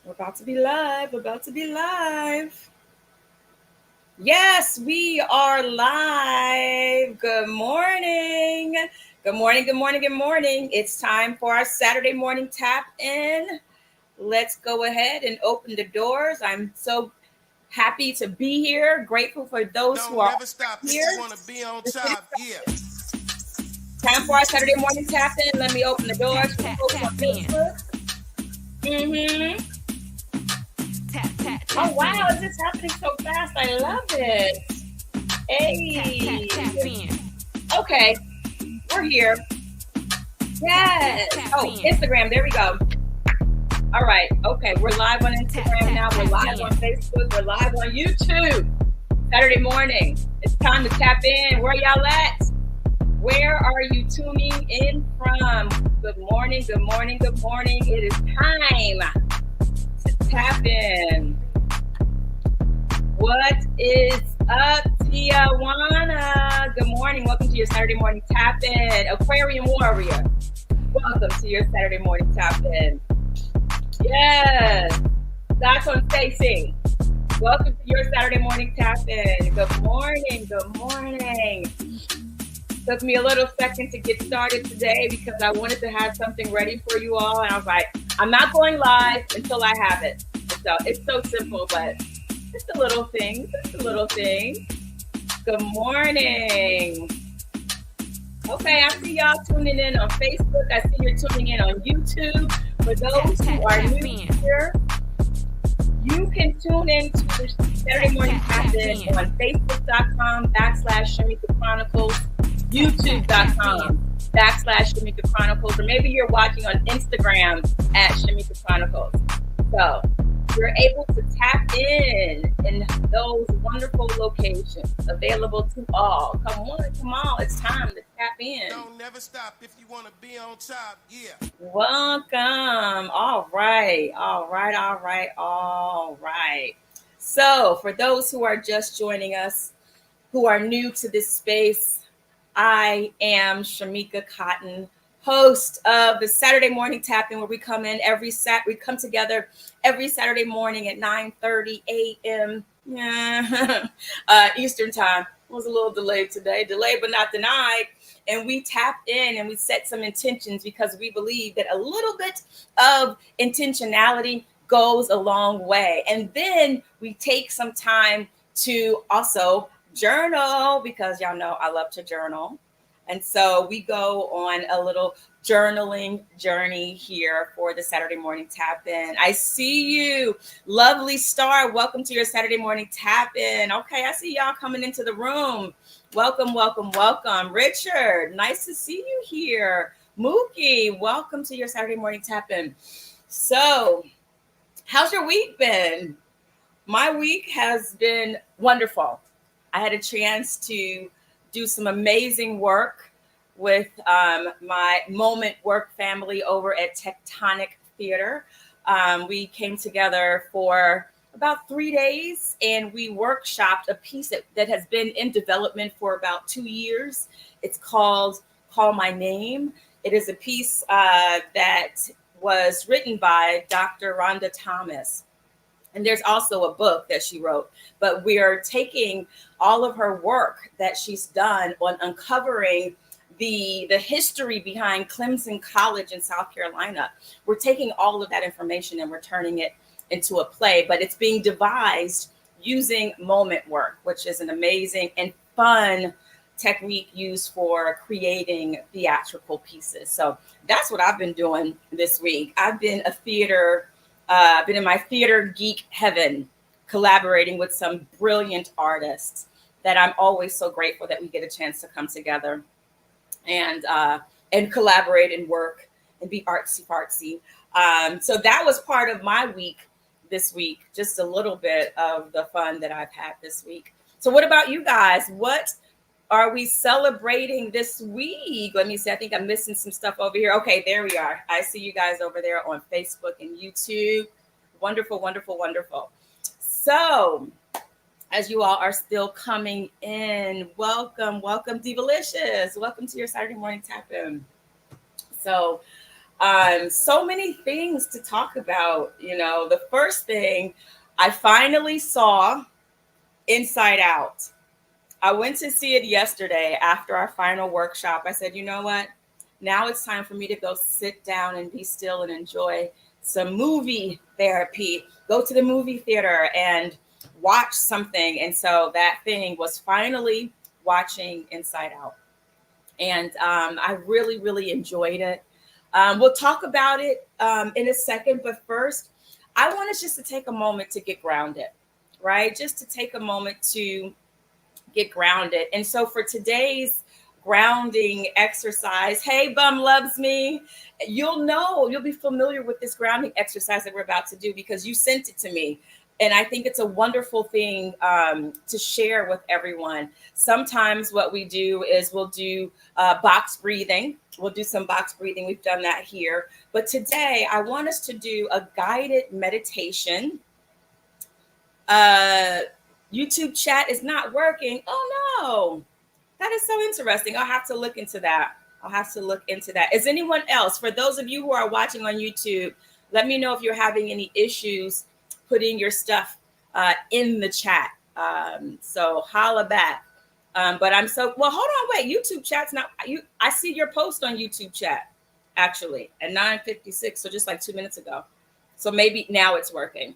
We're about to be live. We're about to be live. Yes, we are live. Good morning. Good morning. Good morning. Good morning. It's time for our Saturday morning tap in. Let's go ahead and open the doors. I'm so happy to be here. Grateful for those who Don't are never stop if here. you want to be on top. Yeah. Time for our Saturday morning tap in. Let me open the doors for the Tap, folks on tap in. Facebook. Mm-hmm. Tap, tap, Oh, tap wow. in. Is this happening so fast? I love it. Tap, tap, Hey. tap in. Okay, we're here. Tap, tap, Yes. tap Oh, in. Instagram. There we go. All right. Okay, we're live on Tap, Instagram tap, now. We're tap live on in. Facebook. We're live on YouTube. Saturday morning. It's time to tap in. Where y'all at? Where are you tuning in from? Good morning. Good morning. Good morning. It is time to tap in. What is up, Tijuana? Good morning. Welcome to your Saturday morning tap in. Aquarium Warrior. Welcome to your Saturday morning tap in. Yes. That's on Stacy. Welcome to your Saturday morning tap in. Good morning. Good morning. Took me a little second to get started today because I wanted to have something ready for you all. And I was like, I'm not going live until I have it. So it's so simple, but just a little thing. Just a little thing. Good morning. Okay, I see y'all tuning in on Facebook. I see you're tuning in on YouTube. For those Tap, who tap, are tap new in. here, you can tune in to the Saturday Tap, morning tap, tap tap in in. on facebook.com/Shamika Chronicles, Tap, tap, tap in. youtube.com/Shamika Chronicles, or maybe you're watching on Instagram at Shamika Chronicles. So you're able to tap in those wonderful locations available to all. Come on, it's time to tap in. Don't never stop if you want to be on top. Yeah. Welcome. All right. All right. All right. All right. So, for those who are just joining us, who are new to this space, I am Shamika Cotton, host of the Saturday Morning Tap-In, where we come in we come together every Saturday morning at 9:30 a.m. Yeah. Eastern time. It was a little delayed today, delayed but not denied. And we tap in and we set some intentions because we believe that a little bit of intentionality goes a long way. And then we take some time to also journal because y'all know I love to journal. And so we go on a little journaling journey here for the Saturday morning tap in. I see you, lovely star. Welcome to your Saturday morning tap in. Okay, I see y'all coming into the room. Welcome, welcome, welcome. Richard, nice to see you here. Mookie, welcome to your Saturday morning tap in. So, how's your week been? My week has been wonderful. I had a chance to do some amazing work with my Moment Work family over at Tectonic Theater. We came together for about 3 days and we workshopped a piece that has been in development for about 2 years. It's called Call My Name. It is a piece that was written by Dr. Rhonda Thomas. And there's also a book that she wrote, but we are taking all of her work that she's done on uncovering the history behind Clemson College in South Carolina. We're taking all of that information and we're turning it into a play, but it's being devised using moment work, which is an amazing and fun technique used for creating theatrical pieces. So that's what I've been doing this week. I've been been in my theater geek heaven, collaborating with some brilliant artists that I'm always so grateful that we get a chance to come together and collaborate and work and be artsy fartsy. So that was part of my week this week, just a little bit of the fun that I've had this week. So what about you guys? What are we celebrating this week? Let me see. I think I'm missing some stuff over here. Okay, there we are. I see you guys over there on Facebook and YouTube. Wonderful, wonderful, wonderful. So, as you all are still coming in, welcome, welcome, Divalicious. Welcome to your Saturday morning tap in. So, So many things to talk about. The first thing, I finally saw Inside Out. I went to see it yesterday after our final workshop. I said, you know what? Now it's time for me to go sit down and be still and enjoy some movie therapy. Go to the movie theater and watch something. And so that thing was finally watching Inside Out. And I really, really enjoyed it. We'll talk about it in a second. But first, I want us just to take a moment to get grounded, right? Just to take a moment to get grounded. And so for today's grounding exercise, hey, Bum Loves Me, you'll be familiar with this grounding exercise that we're about to do because you sent it to me. And I think it's a wonderful thing to share with everyone. Sometimes what we do is we'll do box breathing. We'll do some box breathing. We've done that here. But today I want us to do a guided meditation. YouTube chat is not working. Oh no, that is so interesting. I'll have to look into that. Is anyone else, for those of you who are watching on YouTube, let me know if you're having any issues putting your stuff in the chat. So holla back. But I'm so, well, hold on, wait, YouTube chat's not, I see your post on YouTube chat actually at 9:56. So just like 2 minutes ago. So maybe now it's working.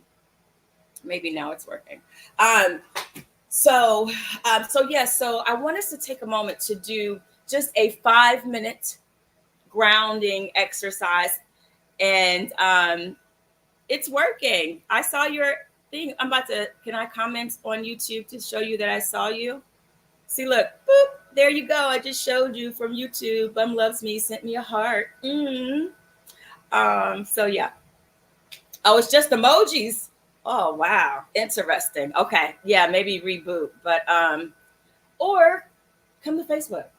So I want us to take a moment to do just a 5-minute grounding exercise. And it's working. I saw your thing. Can I comment on YouTube to show you that I saw you? See, look, boop, there you go. I just showed you from YouTube. Bum Loves Me sent me a heart. So yeah. Oh, it's just emojis. Oh, wow. Interesting. Okay. Yeah, maybe reboot. But or come to Facebook.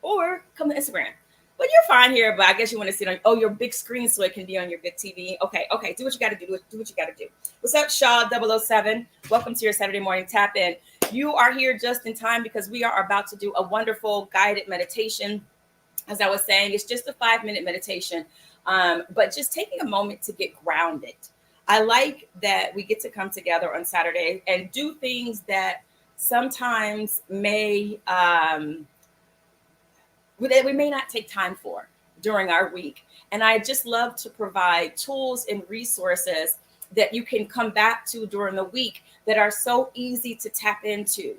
Or come to Instagram. But you're fine here, but I guess you want to sit on your big screen so it can be on your big TV. Okay. Do what you got to do. Do what you got to do. What's up, Shaw 007? Welcome to your Saturday morning tap in. You are here just in time because we are about to do a wonderful guided meditation. As I was saying, it's just a 5-minute meditation, but just taking a moment to get grounded. I like that we get to come together on Saturday and do things that sometimes we may not take time for during our week. And I just love to provide tools and resources that you can come back to during the week that are so easy to tap into.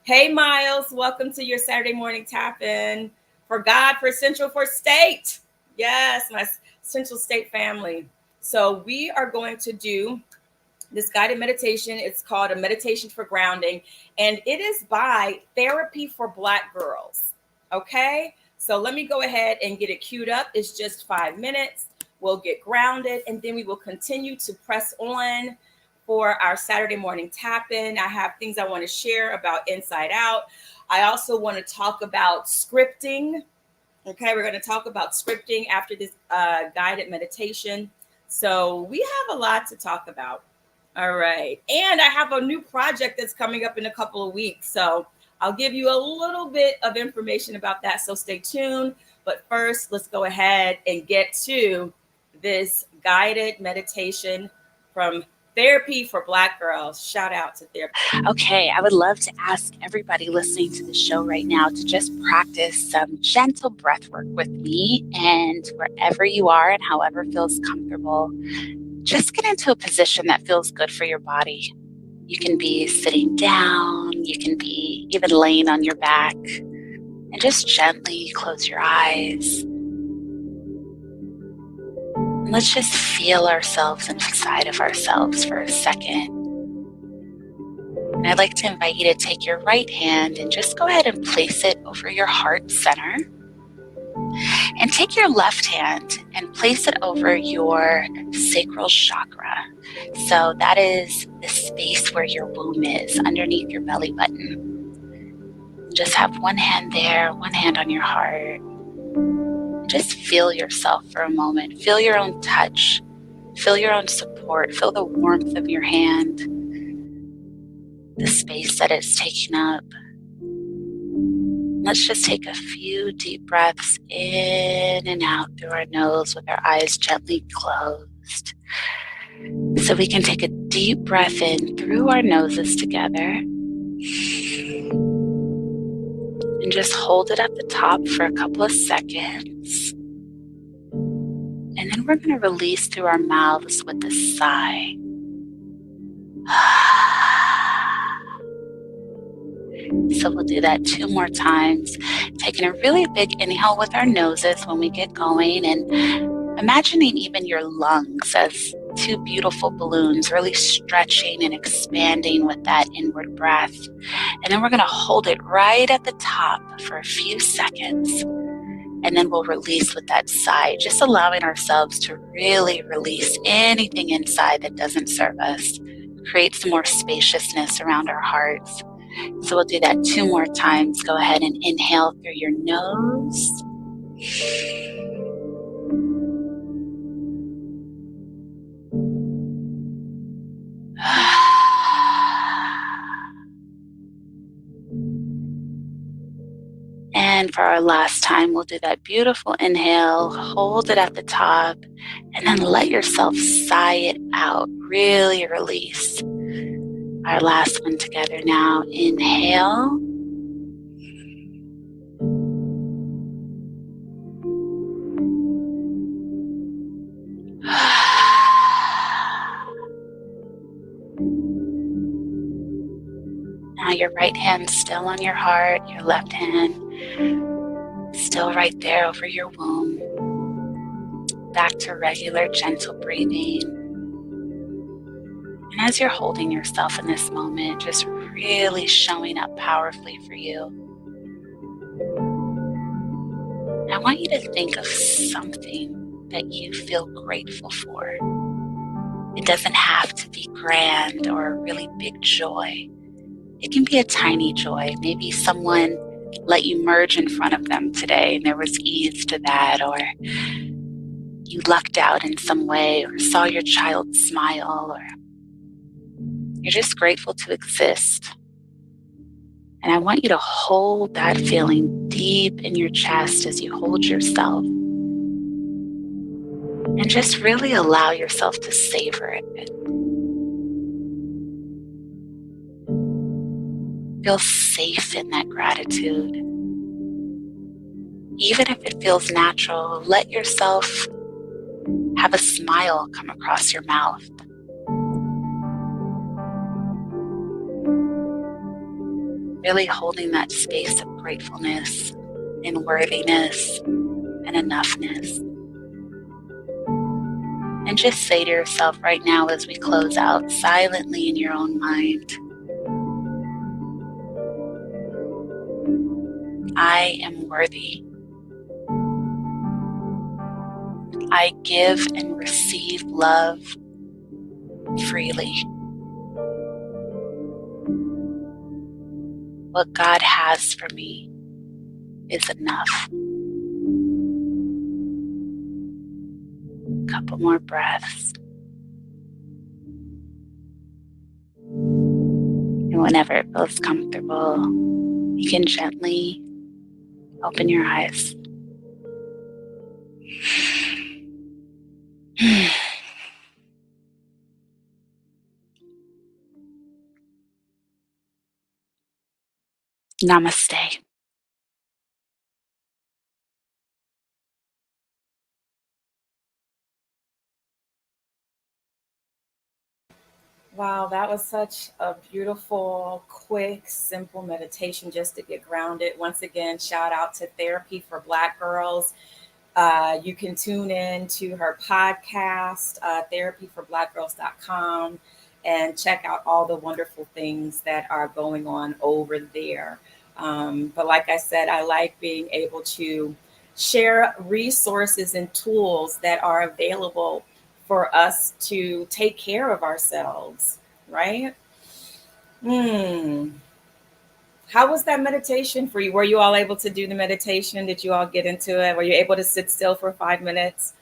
Hey, Miles, welcome to your Saturday morning tap in. For God, for Central, for State. Yes, my Central State family. So we are going to do this guided meditation. It's called a meditation for grounding, and it is by Therapy for Black Girls. Okay, so let me go ahead and get it queued up. It's just 5 minutes. We'll get grounded, and then we will continue to press on for our Saturday morning tap in. I have things I want to share about Inside Out. I also want to talk about scripting. Okay, we're going to talk about scripting after this guided meditation. So we have a lot to talk about. All right. And I have a new project that's coming up in a couple of weeks. So I'll give you a little bit of information about that. So stay tuned. But first, let's go ahead and get to this guided meditation from Therapy for Black Girls. Shout out to Therapy. Okay, I would love to ask everybody listening to the show right now to just practice some gentle breath work with me. And wherever you are and however feels comfortable, just get into a position that feels good for your body. You can be sitting down, you can be even laying on your back, and just gently close your eyes. And let's just feel ourselves inside of ourselves for a second. And I'd like to invite you to take your right hand and just go ahead and place it over your heart center. And take your left hand and place it over your sacral chakra. So that is the space where your womb is, underneath your belly button. Just have one hand there, one hand on your heart. Just feel yourself for a moment. Feel your own touch. Feel your own support. Feel the warmth of your hand, the space that it's taking up. Let's just take a few deep breaths in and out through our nose with our eyes gently closed. So we can take a deep breath in through our noses together and just hold it at the top for a couple of seconds. And then we're going to release through our mouths with a sigh. So we'll do that 2 more times, taking a really big inhale with our noses when we get going, and imagining even your lungs as 2 beautiful balloons, really stretching and expanding with that inward breath. And then we're going to hold it right at the top for a few seconds. And then we'll release with that sigh, just allowing ourselves to really release anything inside that doesn't serve us, create some more spaciousness around our hearts. So we'll do that 2 more times. Go ahead and inhale through your nose. And for our last time, we'll do that beautiful inhale, hold it at the top, and then let yourself sigh it out. Really release. Our last one together now. Inhale. Now your right hand still on your heart, your left hand still right there over your womb. Back to regular, gentle breathing. And as you're holding yourself in this moment, just really showing up powerfully for you, I want you to think of something that you feel grateful for. It doesn't have to be grand or a really big joy. It can be a tiny joy. Maybe someone let you merge in front of them today and there was ease to that, or you lucked out in some way, or saw your child smile, or you're just grateful to exist. And I want you to hold that feeling deep in your chest as you hold yourself. And just really allow yourself to savor it. Feel safe in that gratitude. Even if it feels natural, let yourself have a smile come across your mouth. Really holding that space of gratefulness and worthiness and enoughness. And just say to yourself right now as we close out silently in your own mind, I am worthy. I give and receive love freely. What God has for me is enough. A couple more breaths. And whenever it feels comfortable, you can gently open your eyes. Namaste. Wow, that was such a beautiful, quick, simple meditation just to get grounded. Once again, shout out to Therapy for Black Girls. You can tune in to her podcast, therapyforblackgirls.com, and check out all the wonderful things that are going on over there. But like I said, I like being able to share resources and tools that are available for us to take care of ourselves, right? Hmm. How was that meditation for you? Were you all able to do the meditation? Did you all get into it? Were you able to sit still for 5 minutes?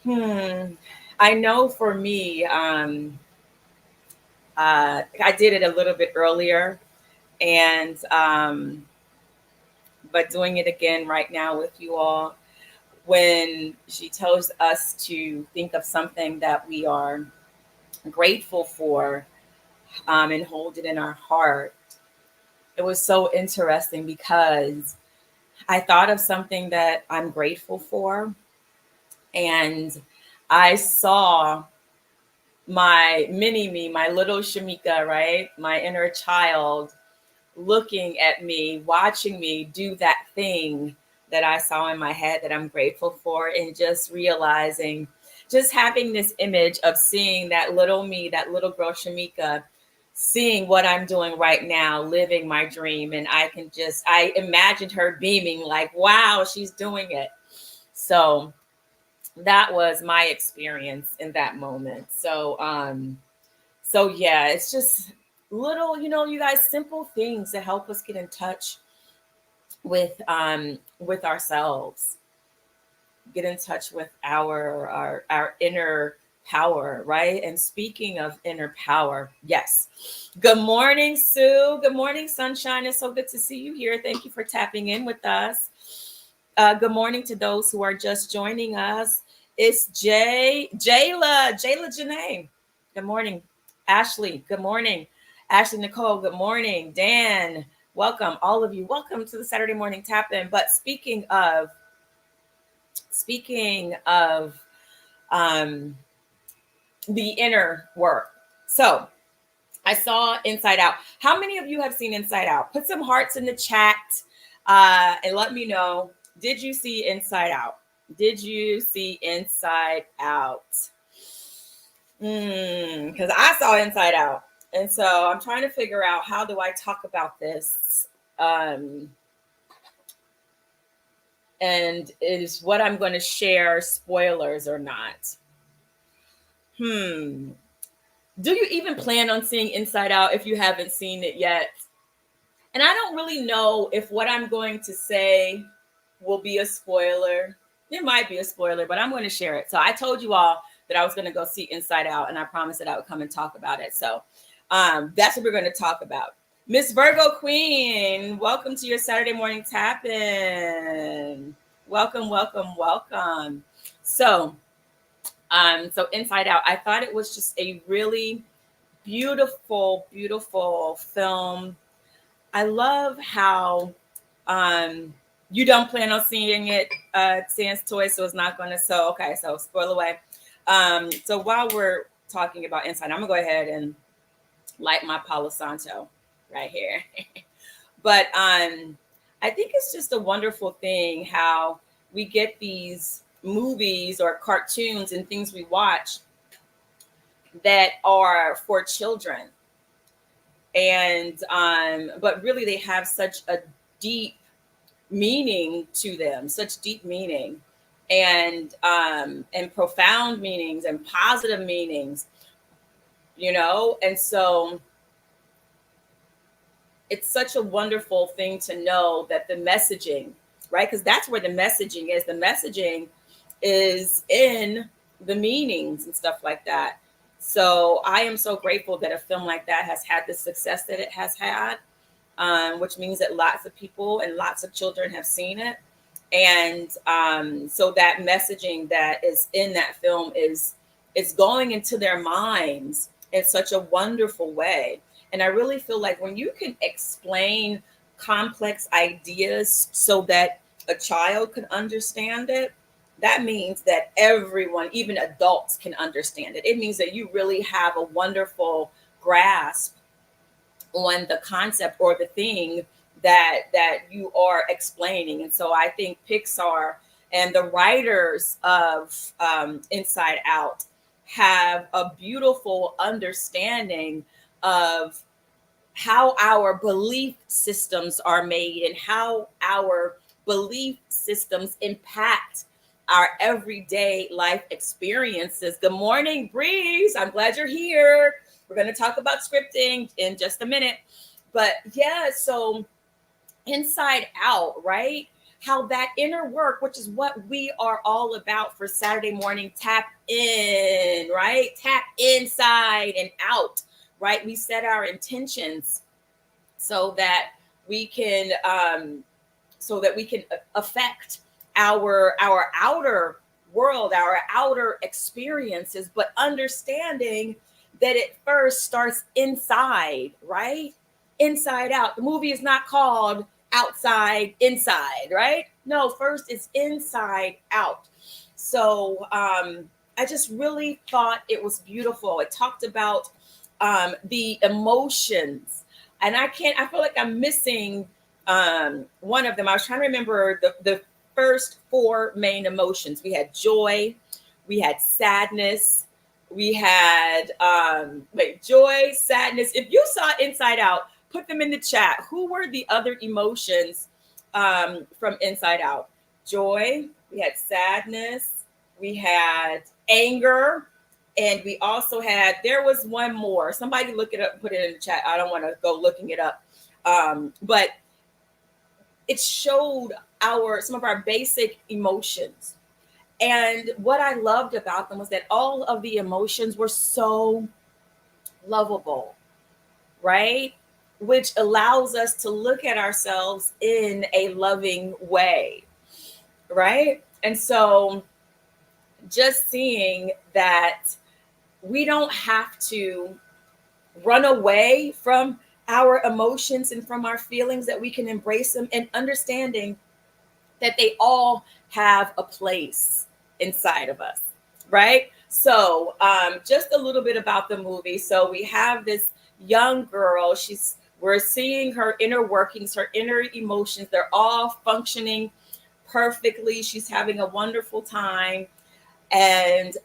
Hmm. I know for me, I did it a little bit earlier, and but doing it again right now with you all. When she tells us to think of something that we are grateful for, and hold it in our heart, it was so interesting because I thought of something that I'm grateful for, and I saw my mini me, my little Shamika, right? My inner child looking at me, watching me do that thing that I saw in my head that I'm grateful for, and just realizing, just having this image of seeing that little me, that little girl Shamika, seeing what I'm doing right now, living my dream. And I imagined her beaming like, wow, she's doing it. So that was my experience in that moment. So yeah, it's just little, you guys, simple things that help us get in touch with ourselves, get in touch with our inner power, right? And speaking of inner power, yes. Good morning, Sue. Good morning, Sunshine. It's so good to see you here. Thank you for tapping in with us. Good morning to those who are just joining us. It's Jayla Janae. Good morning. Ashley, good morning. Ashley Nicole, good morning. Dan, welcome. All of you, welcome to the Saturday morning tap in. But speaking of um, the inner work. So I saw Inside Out. How many of you have seen Inside Out? Put some hearts in the chat, and let me know. Did you see Inside Out? Did you see Inside Out? Because I saw Inside Out. And so I'm trying to figure out, how do I talk about this? And is what I'm going to share spoilers or not? Do you even plan on seeing Inside Out if you haven't seen it yet? And I don't really know if what I'm going to say will be a spoiler. It might be a spoiler, but I'm going to share it. So I told you all that I was going to go see Inside Out, and I promised that I would come and talk about it. So that's what we're going to talk about. Miss Virgo Queen, welcome to your Saturday morning tap-in. Welcome, welcome, welcome. So Inside Out, I thought it was just a really beautiful, beautiful film. I love how you don't plan on seeing it, Sans Toy, so it's not going to. So, okay, so spoil away. So while we're talking about Inside, I'm going to go ahead and light my Palo Santo right here. But I think it's just a wonderful thing how we get these movies or cartoons and things we watch that are for children. And but really they have such a deep meaning to them, such deep meaning, and profound meanings and positive meanings, and so it's such a wonderful thing to know that the messaging, right? Because that's where the messaging is. The messaging is in the meanings and stuff like that. So I am so grateful that a film like that has had the success that it has had, which means that lots of people and lots of children have seen it. And so that messaging that is in that film is going into their minds in such a wonderful way. And I really feel like when you can explain complex ideas so that a child can understand it, that means that everyone, even adults, can understand it. It means that you really have a wonderful grasp on the concept or the thing that you are explaining. And so I think Pixar and the writers of Inside Out have a beautiful understanding of how our belief systems are made and how our belief systems impact our everyday life experiences. Good morning, Breeze. I'm glad you're here. We're going to talk about scripting in just a minute. But yeah, so Inside Out, right? How that inner work, which is what we are all about for Saturday morning tap in, right? Tap inside and out, right? We set our intentions so that we can so that we can affect our outer world, our outer experiences, but understanding that it first starts inside, right? Inside out. The movie is not called Outside Inside, right? No, first it's inside out. So I just really thought it was beautiful. It talked about the emotions, and I feel like I'm missing one of them. I was trying to remember the first four main emotions. We had joy, we had sadness, we had joy, sadness. If you saw Inside Out, put them in the chat. Who were the other emotions from Inside Out? Joy, we had sadness, we had anger, and we also had, there was one more. Somebody look it up, put it in the chat. I don't want to go looking it up. But it showed some of our basic emotions. And what I loved about them was that all of the emotions were so lovable, right? Which allows us to look at ourselves in a loving way, right? And so just seeing that we don't have to run away from our emotions and from our feelings, that we can embrace them, and understanding that they all have a place inside of us, right? So just a little bit about the movie. So we have this young girl. We're seeing her inner workings, her inner emotions. They're all functioning perfectly. She's having a wonderful time. And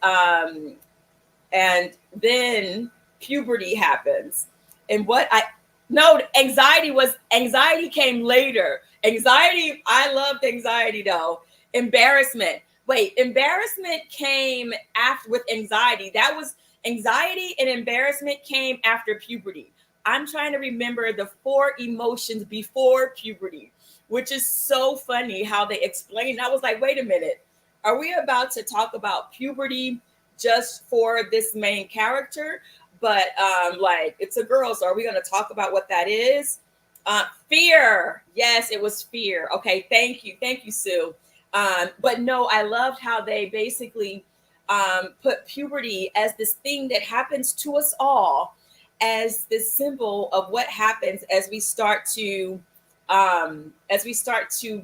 then puberty happens. And what I no, anxiety came later. Anxiety, I loved anxiety though. Embarrassment. Wait, embarrassment came after with anxiety. That was anxiety and embarrassment came after puberty. I'm trying to remember the four emotions before puberty, which is so funny how they explain. I was like, wait a minute. Are we about to talk about puberty just for this main character? But like, it's a girl, so are we going to talk about what that is? Fear. Yes, it was fear. Okay, thank you, Sue. But no, I loved how they basically put puberty as this thing that happens to us all, as this symbol of what happens as we start to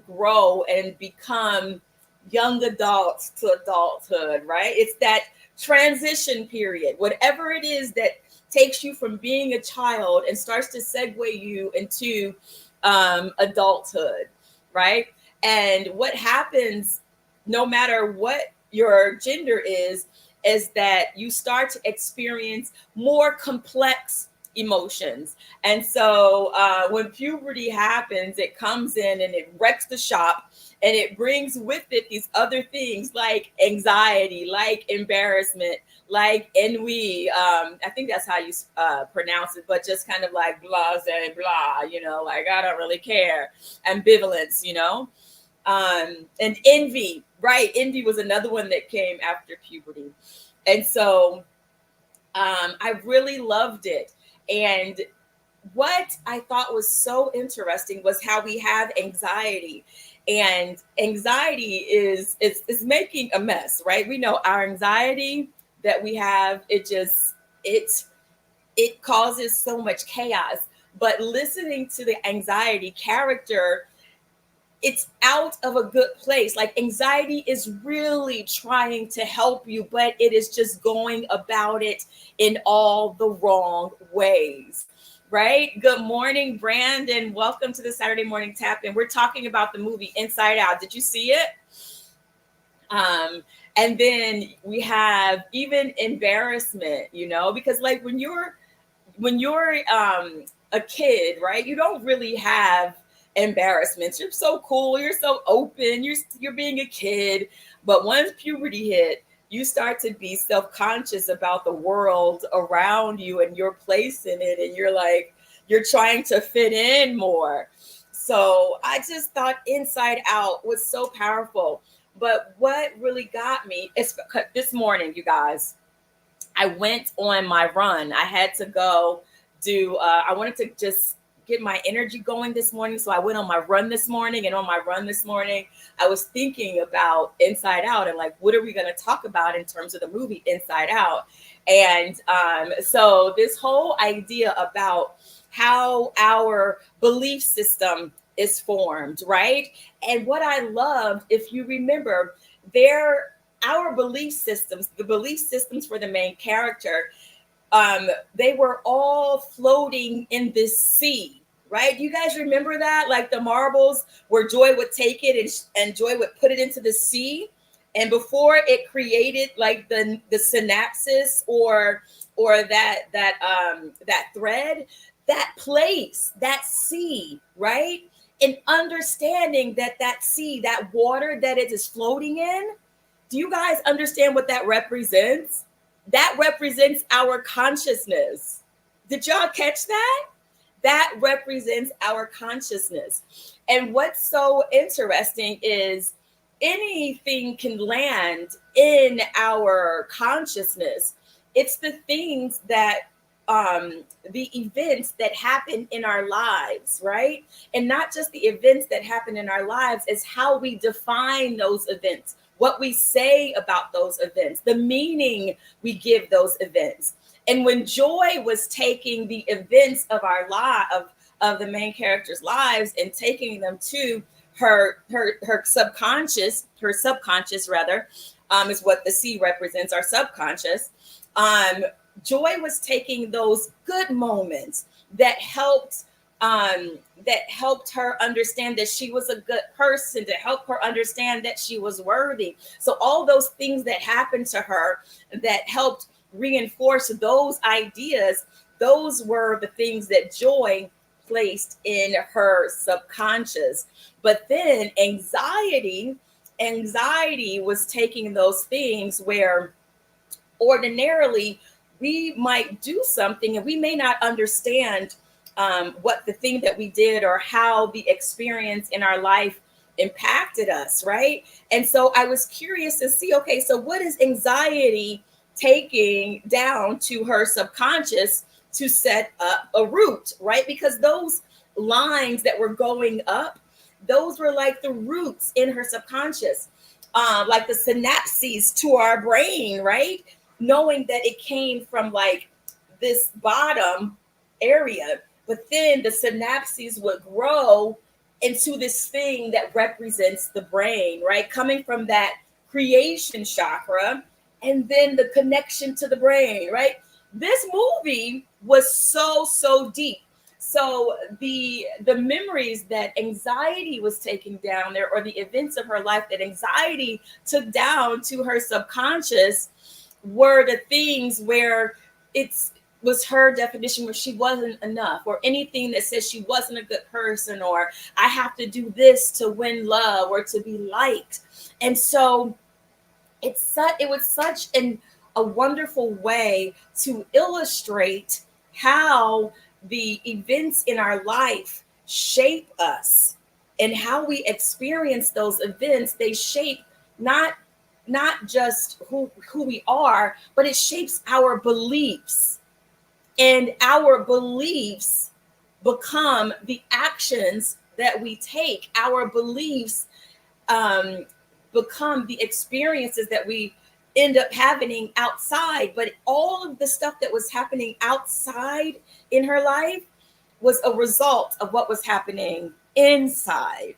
grow and become young adults to adulthood, right? It's that transition period, whatever it is that takes you from being a child and starts to segue you into adulthood, right? And what happens, no matter what your gender is that you start to experience more complex emotions. And so when puberty happens, it comes in and it wrecks the shop, and it brings with it these other things like anxiety, like embarrassment, like ennui. I think that's how you pronounce it, but just kind of like blah, blah, like I don't really care. Ambivalence, and envy, right? Envy was another one that came after puberty. And so I really loved it. And what I thought was so interesting was how we have anxiety. And anxiety is making a mess, right? We know our anxiety that we have, it causes so much chaos. But listening to the anxiety character, it's out of a good place. Like, anxiety is really trying to help you, but it is just going about it in all the wrong ways. Right? Good morning, Brandon. Welcome to the Saturday Morning Tap. And we're talking about the movie Inside Out. Did you see it? And then we have even embarrassment, because like when you're a kid, right? You don't really have embarrassments. You're so cool. You're so open. You're being a kid. But once puberty hit, you start to be self-conscious about the world around you and your place in it. And you're trying to fit in more. So I just thought Inside Out was so powerful. But what really got me is this morning, you guys, I went on my run. I had to go I wanted to just get my energy going this morning. So I went on my run this morning, and on my run this morning, I was thinking about Inside Out and like, what are we going to talk about in terms of the movie Inside Out? And so this whole idea about how our belief system is formed, right? And what I loved, if you remember, there our belief systems, the belief systems for the main character, they were all floating in this sea, right? You guys remember that? Like the marbles where Joy would take it and Joy would put it into the sea. And before it created like the synapses or that thread, that place, that sea, right? And understanding that that sea, that water that it is floating in, do you guys understand what that represents? That represents our consciousness. Did y'all catch that? That represents our consciousness. And what's so interesting is anything can land in our consciousness. It's the things that the events that happen in our lives, right? And not just the events that happen in our lives, is how we define those events, what we say about those events, the meaning we give those events. And when Joy was taking the events of our life, of the main character's lives, and taking them to her subconscious rather, is what the C represents, our subconscious. Joy was taking those good moments that helped her understand that she was a good person, to help her understand that she was worthy. So all those things that happened to her that helped reinforce those ideas, those were the things that Joy placed in her subconscious. But then anxiety was taking those things where ordinarily we might do something and we may not understand what the thing that we did or how the experience in our life impacted us, right? And so I was curious to see, okay, so what is anxiety taking down to her subconscious to set up a root, right? Because those lines that were going up, those were like the roots in her subconscious, like the synapses to our brain, right? Knowing that it came from like this bottom area, but then the synapses would grow into this thing that represents the brain, right? Coming from that creation chakra and then the connection to the brain, right? This movie was so deep. So the memories that anxiety was taking down there, or the events of her life that anxiety took down to her subconscious, were the things where it's was her definition where she wasn't enough, or anything that says she wasn't a good person, or I have to do this to win love or to be liked. And so it was such a wonderful way to illustrate how the events in our life shape us, and how we experience those events. They shape not just who we are, but it shapes our beliefs, and our beliefs become the actions that we take. Our beliefs um, become the experiences that we end up having outside. But all of the stuff that was happening outside in her life was a result of what was happening inside,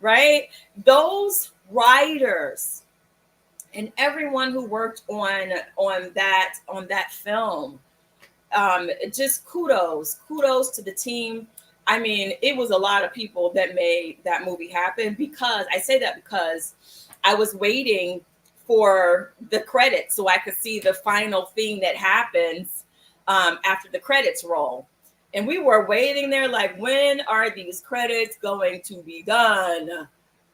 right? Those writers and everyone who worked on that film, just kudos to the team. I mean, it was a lot of people that made that movie happen, because I say that because I was waiting for the credits so I could see the final thing that happens after the credits roll. And we were waiting there like, when are these credits going to be done?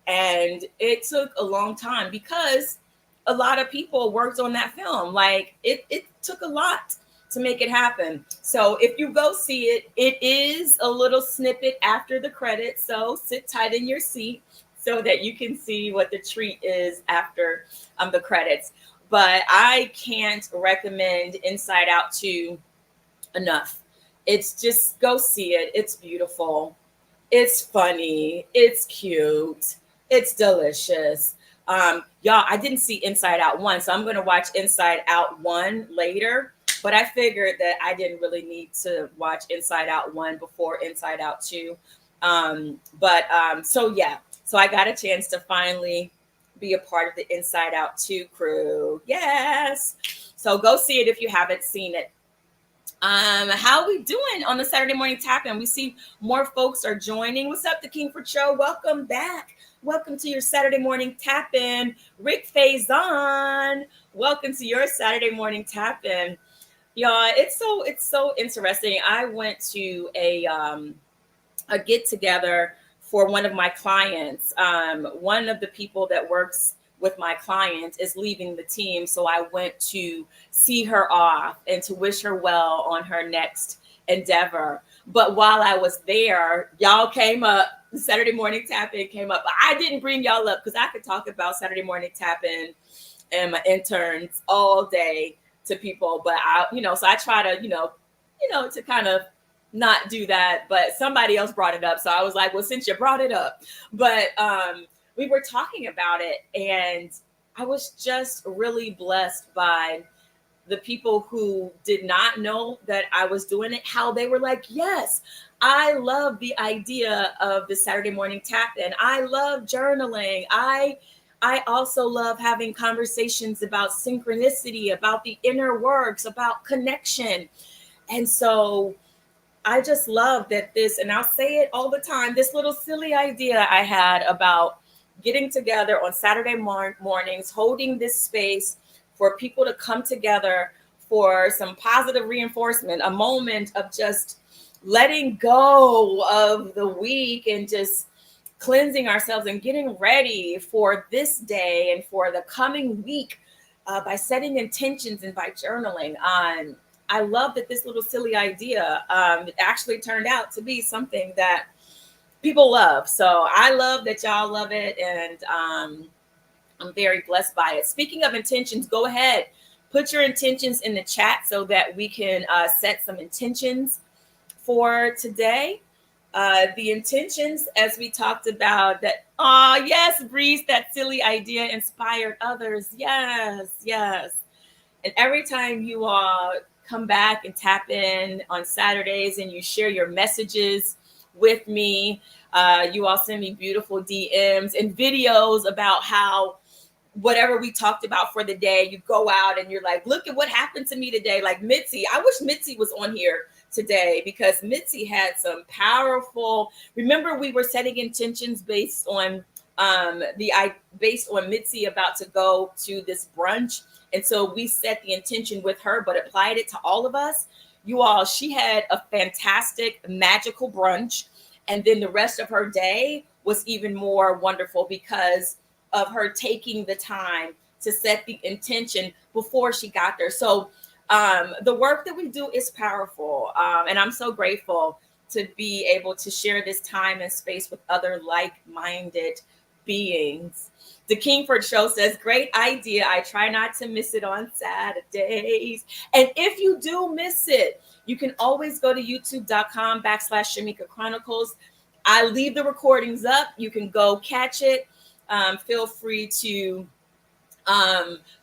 And it took a long time because a lot of people worked on that film. Like it took a lot to make it happen. So if you go see it, it is a little snippet after the credits. So sit tight in your seat so that you can see what the treat is after the credits. But I can't recommend Inside Out 2 enough. It's just go see it. It's beautiful. It's funny. It's cute. It's delicious. Y'all, I didn't see Inside Out 1, so I'm going to watch Inside Out 1 later. But I figured that I didn't really need to watch Inside Out 1 before Inside Out 2. So yeah, so I got a chance to finally be a part of the Inside Out 2 crew. Yes. So go see it if you haven't seen it. How are we doing on the Saturday morning tap in? We see more folks are joining. What's up, the Kingford Show? Welcome back. Welcome to your Saturday morning tap in. Rick Faison, welcome to your Saturday morning tap in. Y'all, it's so interesting. I went to a get together for one of my clients. One of the people that works with my client is leaving the team. So I went to see her off and to wish her well on her next endeavor. But while I was there, y'all came up. Saturday morning tap-in came up. I didn't bring y'all up because I could talk about Saturday morning tap-in and my interns all day to people. But so I try to, to kind of not do that, but somebody else brought it up. So I was like, well, since you brought it up, but we were talking about it, and I was just really blessed by the people who did not know that I was doing it, how they were like, yes, I love the idea of the Saturday morning tap in. I love journaling. I also love having conversations about synchronicity, about the inner works, about connection. And so I just love that and I'll say it all the time, this little silly idea I had about getting together on Saturday mornings, holding this space for people to come together for some positive reinforcement, a moment of just letting go of the week and just cleansing ourselves and getting ready for this day and for the coming week by setting intentions and by journaling. I love that this little silly idea actually turned out to be something that people love. So I love that y'all love it, and I'm very blessed by it. Speaking of intentions, go ahead, put your intentions in the chat so that we can set some intentions for today. The intentions, as we talked about, that, oh, yes, Breeze, that silly idea inspired others. Yes, yes. And every time you all come back and tap in on Saturdays and you share your messages with me, you all send me beautiful DMs and videos about how whatever we talked about for the day, you go out and you're like, look at what happened to me today. Like Mitzi, I wish Mitzi was on here today because Mitzi had some powerful, remember we were setting intentions based on based on Mitzi about to go to this brunch. And so we set the intention with her, but applied it to all of us. You all, she had a fantastic, magical brunch. And then the rest of her day was even more wonderful because of her taking the time to set the intention before she got there. So the work that we do is powerful. And I'm so grateful to be able to share this time and space with other like-minded beings. The Kingford Show says, great idea. I try not to miss it on Saturdays. And if you do miss it, you can always go to youtube.com/Shamika Chronicles. I leave the recordings up. You can go catch it. Feel free to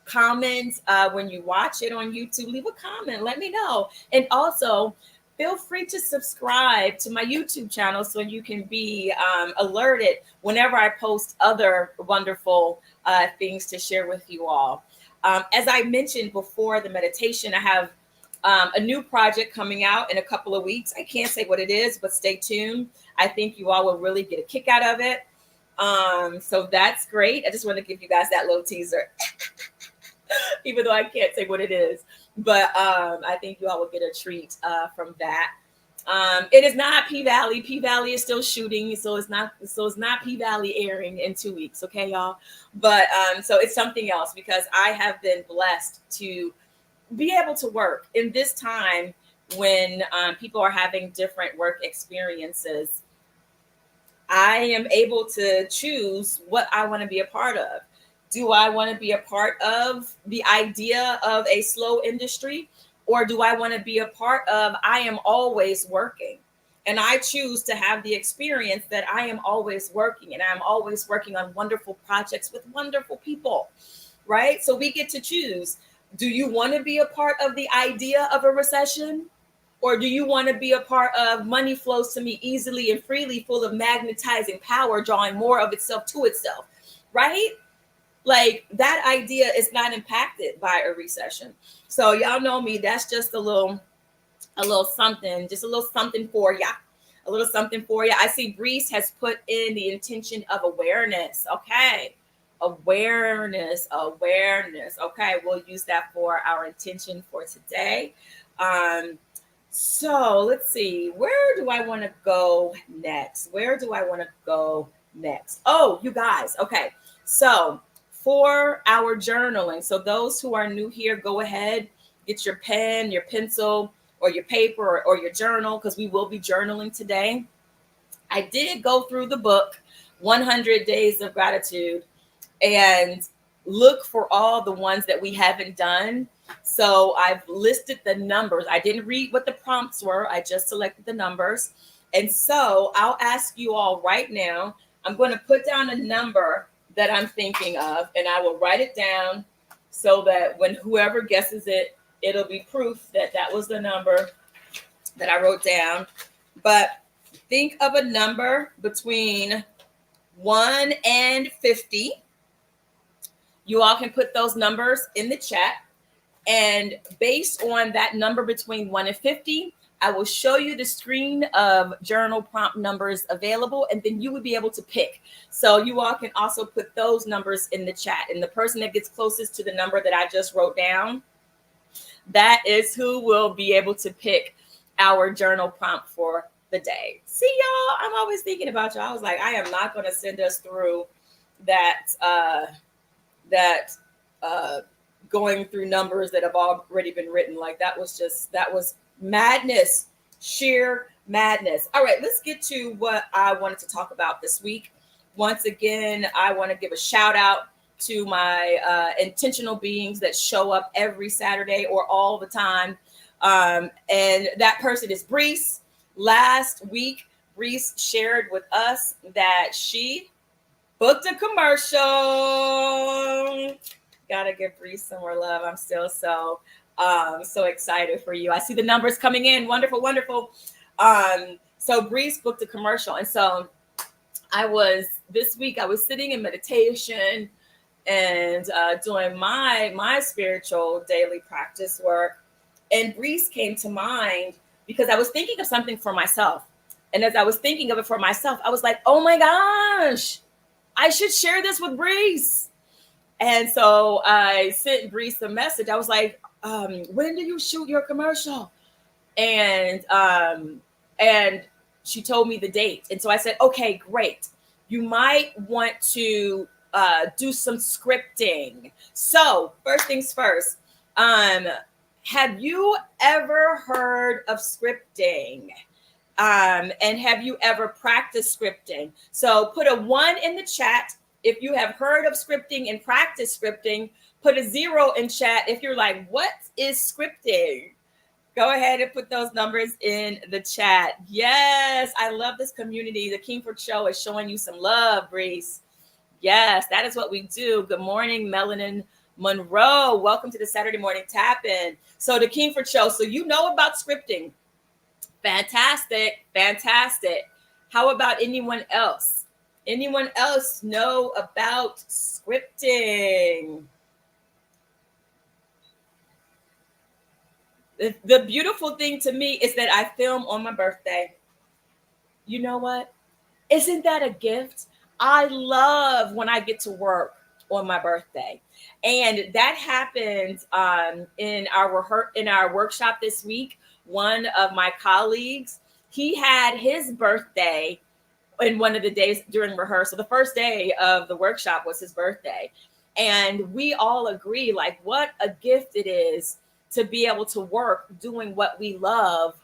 comment when you watch it on YouTube. Leave a comment. Let me know. And also, feel free to subscribe to my YouTube channel so you can be alerted whenever I post other wonderful things to share with you all. As I mentioned before the meditation, I have a new project coming out in a couple of weeks. I can't say what it is, but stay tuned. I think you all will really get a kick out of it. So that's great. I just want to give you guys that little teaser, even though I can't say what it is. But I think you all will get a treat from that. It is not P-Valley. P-Valley is still shooting, so it's not P-Valley airing in 2 weeks, okay, y'all? But so it's something else because I have been blessed to be able to work in this time when people are having different work experiences. I am able to choose what I want to be a part of. Do I want to be a part of the idea of a slow industry? Or do I want to be a part of I am always working? And I choose to have the experience that I am always working and I'm always working on wonderful projects with wonderful people, right? So we get to choose. Do you want to be a part of the idea of a recession? Or do you want to be a part of money flows to me easily and freely, full of magnetizing power, drawing more of itself to itself, right? Like that idea is not impacted by a recession. So y'all know me, that's just a little something, just a little something for ya. A little something for you. I see Brees has put in the intention of awareness. Okay. Awareness, awareness. Okay. We'll use that for our intention for today. So let's see. Where do I want to go next? Where do I want to go next? Oh, you guys. Okay. So for our journaling, so those who are new here, go ahead, get your pen, your pencil, or your paper or your journal, because we will be journaling today. I did go through the book, 100 Days of Gratitude, and look for all the ones that we haven't done. So I've listed the numbers. I didn't read what the prompts were, I just selected the numbers. And so I'll ask you all right now, I'm going to put down a number that I'm thinking of, and I will write it down so that when whoever guesses it, it'll be proof that that was the number that I wrote down. But think of a number between 1 and 50. You all can put those numbers in the chat. And based on that number between 1 and 50, I will show you the screen of journal prompt numbers available, and then you would be able to pick. So you all can also put those numbers in the chat. And the person that gets closest to the number that I just wrote down, that is who will be able to pick our journal prompt for the day. See, y'all, I'm always thinking about y'all. I was like, I am not going to send us through that going through numbers that have already been written. Like that was madness, sheer madness. All right, let's get to what I wanted to talk about this week. Once again, I want to give a shout out to my intentional beings that show up every Saturday or all the time. And that person is Brees. Last week, Brees shared with us that she booked a commercial. Gotta give Brees some more love. I'm still so excited for you. I see the numbers coming in. Wonderful, wonderful. So Brees booked a commercial. And so this week I was sitting in meditation and doing my spiritual daily practice work. And Brees came to mind because I was thinking of something for myself. And as I was thinking of it for myself, I was like, oh my gosh, I should share this with Brees. And so I sent Brees a message. I was like, when do you shoot your commercial? And she told me the date. And so I said, okay, great. You might want to do some scripting. So first things first, have you ever heard of scripting? And have you ever practiced scripting? So put a 1 in the chat if you have heard of scripting and practice scripting. Put a 0 in chat if you're like, what is scripting? Go ahead and put those numbers in the chat. Yes, I love this community. The Kingford Show is showing you some love, Brees. Yes, that is what we do. Good morning, Melanin Monroe. Welcome to the Saturday morning tap-in. So the Kingford Show. So you know about scripting. Fantastic, fantastic. How about anyone else? Anyone else know about scripting? The beautiful thing to me is that I film on my birthday. You know what? Isn't that a gift? I love when I get to work on my birthday. And that happened in our workshop this week. One of my colleagues, he had his birthday in one of the days during rehearsal. The first day of the workshop was his birthday. And we all agree, like, what a gift it is to be able to work doing what we love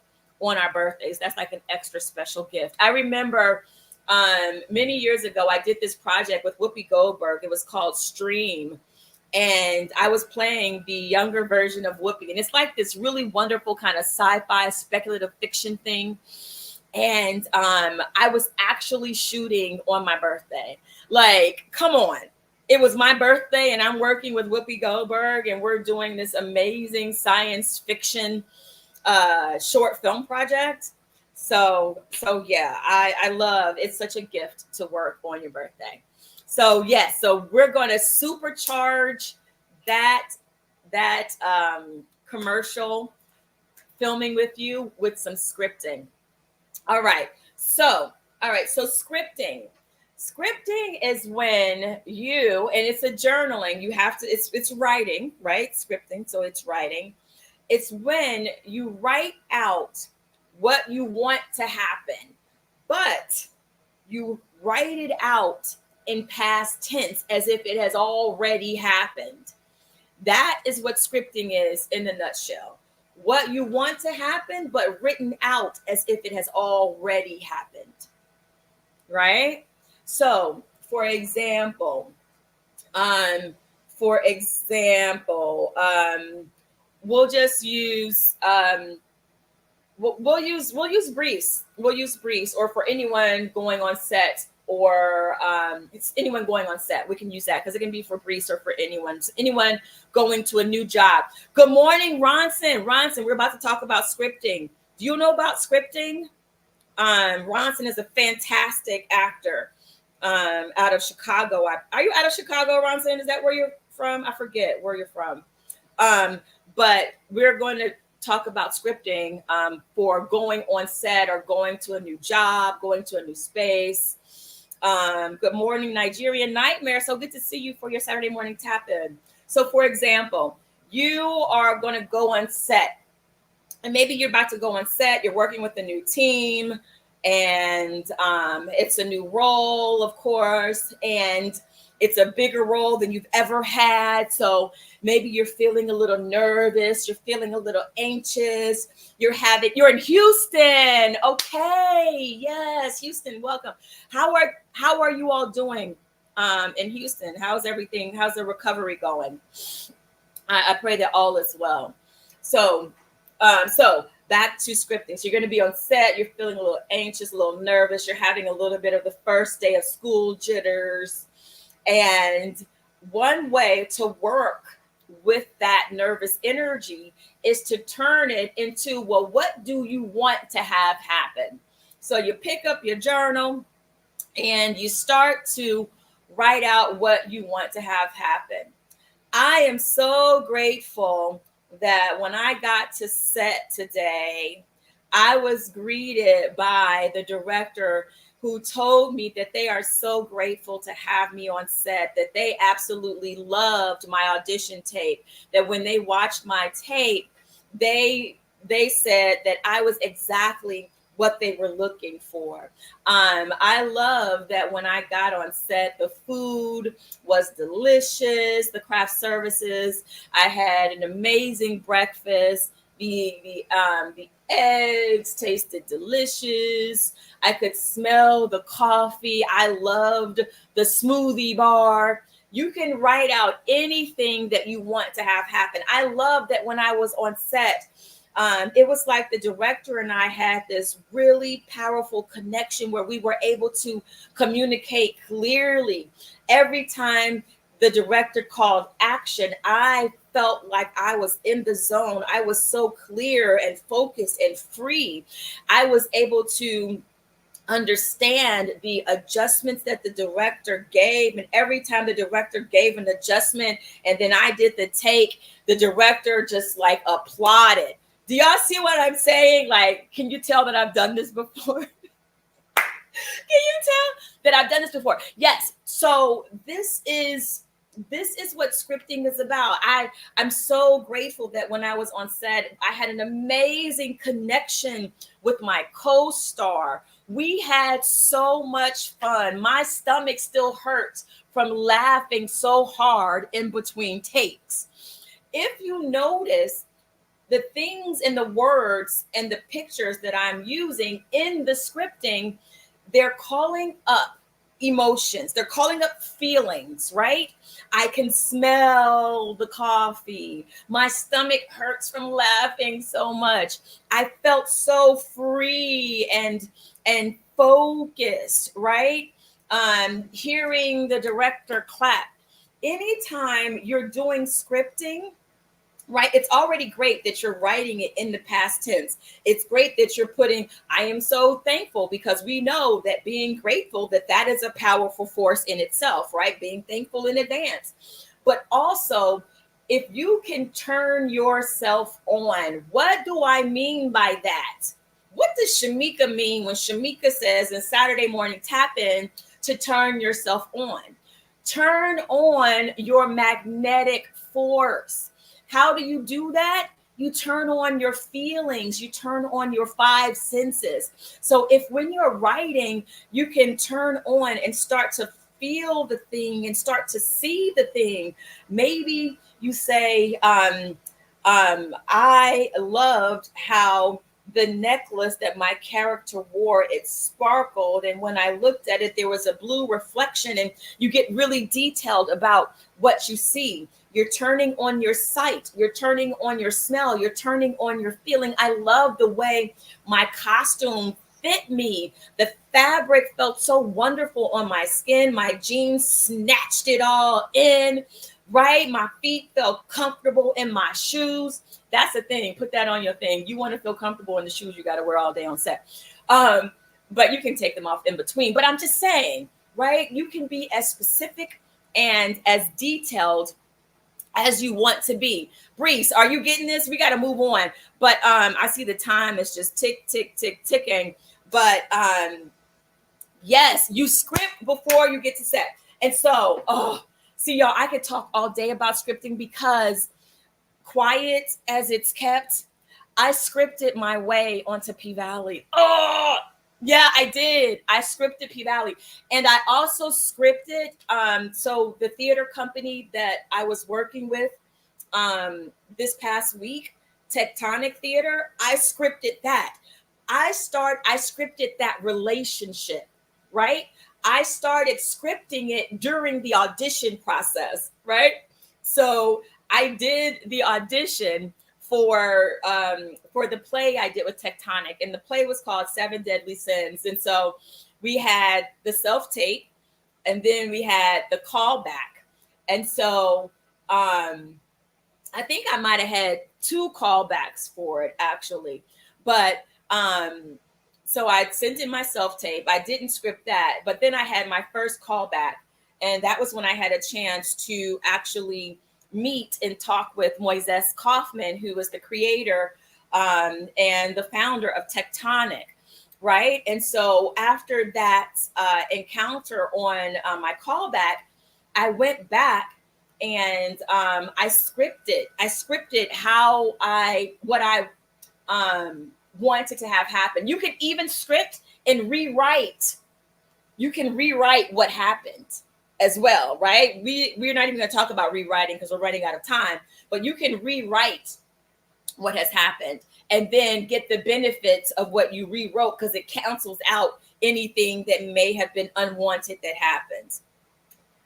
on our birthdays. That's like an extra special gift. I remember many years ago, I did this project with Whoopi Goldberg. It was called Stream. and I was playing the younger version of Whoopi, and it's like this really wonderful kind of sci-fi speculative fiction thing. And I was actually shooting on my birthday. Like, come on. It was my birthday, and I'm working with Whoopi Goldberg, and we're doing this amazing science fiction short film project. So yeah, I love, it's such a gift to work on your birthday. So yes, so we're going to supercharge that commercial filming with you with some scripting. All right. So scripting. Scripting is when you, and it's a journaling, you have to, it's writing, right? Scripting, so it's writing. It's when you write out what you want to happen, but you write it out in past tense as if it has already happened. That is what scripting is in a nutshell. What you want to happen, but written out as if it has already happened, right? So, um, for example, we'll just use we'll use briefs. We'll use briefs, or for anyone going on set, or it's anyone going on set. We can use that because it can be for briefs or for anyone. So anyone going to a new job. Good morning, Ronson. Ronson, we're about to talk about scripting. Do you know about scripting? Ronson is a fantastic actor out of Chicago. Are you out of Chicago, Ronson? Is that where you're from? I forget where you're from. But we're going to talk about scripting for going on set or going to a new job, going to a new space. Good morning, Nigerian Nightmare. So good to see you for your Saturday morning tap in. So, for example, you are going to go on set, and maybe you're about to go on set, you're working with a new team, and it's a new role, of course, and it's a bigger role than you've ever had. So maybe you're feeling a little nervous, you're feeling a little anxious, you're in Houston. Okay, yes, Houston, welcome. How are you all doing in Houston? How's everything? How's the recovery going? I pray that all is well. So back to scripting. So you're going to be on set. You're feeling a little anxious, a little nervous. You're having a little bit of the first day of school jitters. And one way to work with that nervous energy is to turn it into, well, what do you want to have happen? So you pick up your journal and you start to write out what you want to have happen. I am so grateful that when I got to set today, I was greeted by the director who told me that they are so grateful to have me on set, that they absolutely loved my audition tape, that when they watched my tape, they said that I was exactly what they were looking for. I love that when I got on set, the food was delicious, the craft services. I had an amazing breakfast. The eggs tasted delicious. I could smell the coffee. I loved the smoothie bar. You can write out anything that you want to have happen. I love that when I was on set, it was like the director and I had this really powerful connection where we were able to communicate clearly. Every time the director called action, I felt like I was in the zone. I was so clear and focused and free. I was able to understand the adjustments that the director gave. And every time the director gave an adjustment and then I did the take, the director just like applauded. Do y'all see what I'm saying? Like, can you tell that I've done this before? Can you tell that I've done this before? Yes. So this is what scripting is about. I'm so grateful that when I was on set, I had an amazing connection with my co-star. We had so much fun. My stomach still hurts from laughing so hard in between takes. If you notice, the things and the words and the pictures that I'm using in the scripting, they're calling up emotions. They're calling up feelings, right? I can smell the coffee. My stomach hurts from laughing so much. I felt so free and focused, right? Hearing the director clap. Anytime you're doing scripting, right, it's already great that you're writing it in the past tense. It's great that you're putting I am so thankful, because we know that being grateful, that is a powerful force in itself, right? Being thankful in advance. But also, if you can turn yourself on, what do I mean by that? What does Shamika mean when Shamika says in Saturday Morning Tap In to turn yourself on? Turn on your magnetic force. How do you do that? You turn on your feelings, you turn on your five senses. So, if when you're writing, you can turn on and start to feel the thing and start to see the thing. Maybe you say, I loved how the necklace that my character wore, it sparkled, and when I looked at it, there was a blue reflection, and you get really detailed about what you see. You're turning on your sight, you're turning on your smell, you're turning on your feeling. I love the way my costume fit me. The fabric felt so wonderful on my skin. My jeans snatched it all in, right? My feet felt comfortable in my shoes. That's the thing. Put that on your thing. You want to feel comfortable in the shoes you got to wear all day on set. But you can take them off in between. But I'm just saying, right? You can be as specific and as detailed as you want to be. Breeze, are you getting this? We got to move on. But I see the time is just tick, tick, tick, ticking. But yes, you script before you get to set. And so, see, y'all, I could talk all day about scripting, because quiet as it's kept, I scripted my way onto P Valley. Oh, yeah, I did. I scripted P Valley. And I also scripted, so the theater company that I was working with this past week, Tectonic Theater, I scripted that. I scripted that relationship, right? I started scripting it during the audition process, right? So I did the audition for the play I did with Tectonic, and the play was called Seven Deadly Sins. And so we had the self tape, and then we had the callback. And so I think I might have had two callbacks for it, actually. But so I sent in my self tape. I didn't script that, but then I had my first callback, and that was when I had a chance to actually meet and talk with Moises Kaufman, who was the creator and the founder of Tectonic, right? And so after that encounter on my callback, I went back and I scripted how what I wanted to have happen. You can even script and rewrite. You can rewrite what happened as well, right? We're not even going to talk about rewriting because we're running out of time, but you can rewrite what has happened and then get the benefits of what you rewrote, because it cancels out anything that may have been unwanted that happens.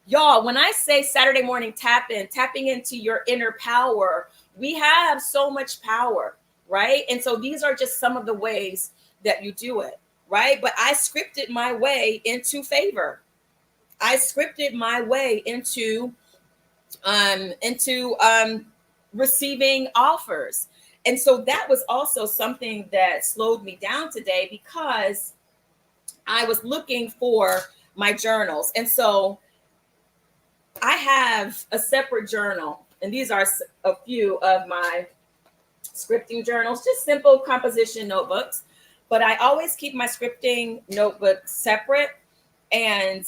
Y'all, when I say Saturday morning tapping into your inner power, we have so much power, right? And so these are just some of the ways that you do it, right? But I scripted my way into favor. I scripted my way into receiving offers. And so that was also something that slowed me down today, because I was looking for my journals. And so I have a separate journal, and these are a few of my scripting journals, just simple composition notebooks. But I always keep my scripting notebook separate, and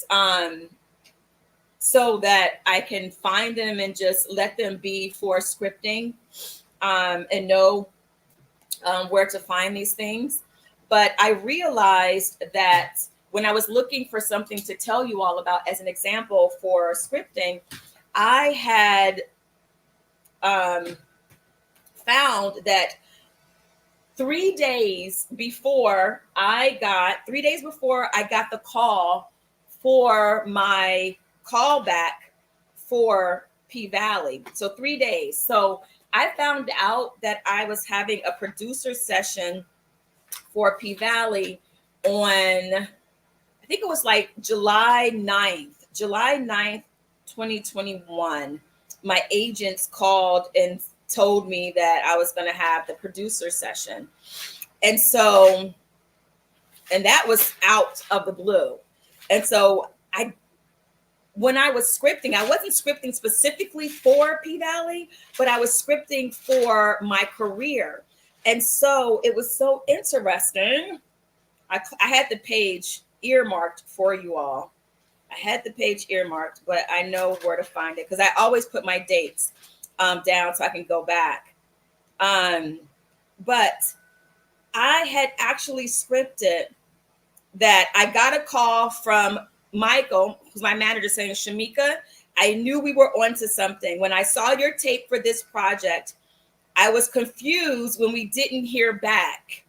so that I can find them and just let them be for scripting, and know where to find these things. But I realized that when I was looking for something to tell you all about as an example for scripting, I had found that 3 days before I got the call for my callback for P Valley. So 3 days. So I found out that I was having a producer session for P Valley on, I think it was like July 9th, 2021. My agents called and told me that I was going to have the producer session. And so, and that was out of the blue. And so when I was scripting, I wasn't scripting specifically for P Valley, but I was scripting for my career. And so it was so interesting. I had the page earmarked for you all. I had the page earmarked, but I know where to find it because I always put my dates down so I can go back. But I had actually scripted that I got a call from Michael, who's my manager, saying, Shamika, I knew we were onto something. When I saw your tape for this project, I was confused when we didn't hear back.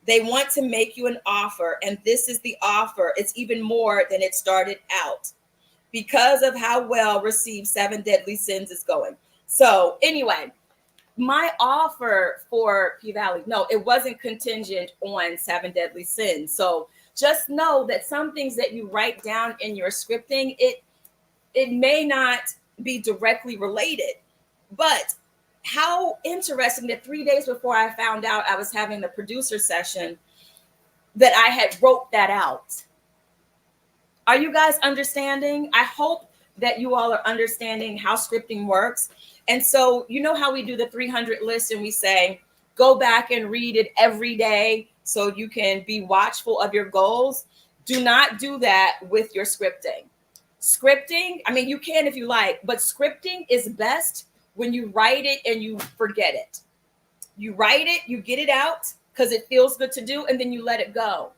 They want to make you an offer, and this is the offer. It's even more than it started out because of how well received Seven Deadly Sins is going. So anyway, my offer for P Valley, no, it wasn't contingent on Seven Deadly Sins. So just know that some things that you write down in your scripting, it may not be directly related. But how interesting that 3 days before I found out I was having the producer session, that I had wrote that out. Are you guys understanding? I hope that you all are understanding how scripting works. And so, you know how we do the 300 list and we say, go back and read it every day so you can be watchful of your goals. Do not do that with your scripting. Scripting, I mean, you can if you like, but scripting is best when you write it and you forget it. You write it, you get it out because it feels good to do, and then you let it go.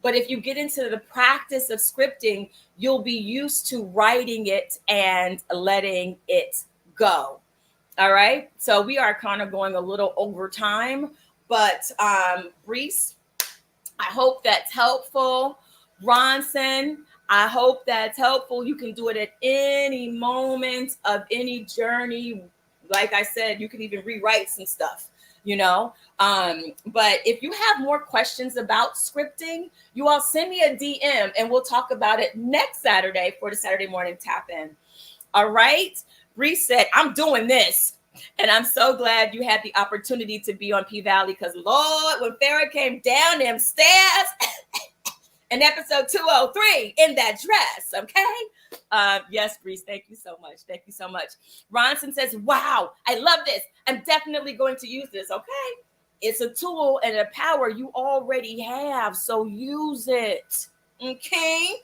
But if you get into the practice of scripting, you'll be used to writing it and letting it go. All right. So we are kind of going a little over time, but Brees, I hope that's helpful. Ronson, I hope that's helpful. You can do it at any moment of any journey. Like I said, you can even rewrite some stuff, you know. But if you have more questions about scripting, you all send me a DM and we'll talk about it next Saturday for the Saturday morning tap in. All right. Bree said, I'm doing this. And I'm so glad you had the opportunity to be on P Valley because, Lord, when Farrah came down them stairs in episode 203 in that dress, okay? Yes, Breeze, thank you so much. Thank you so much. Ronson says, wow, I love this. I'm definitely going to use this, okay? It's a tool and a power you already have, so use it, okay?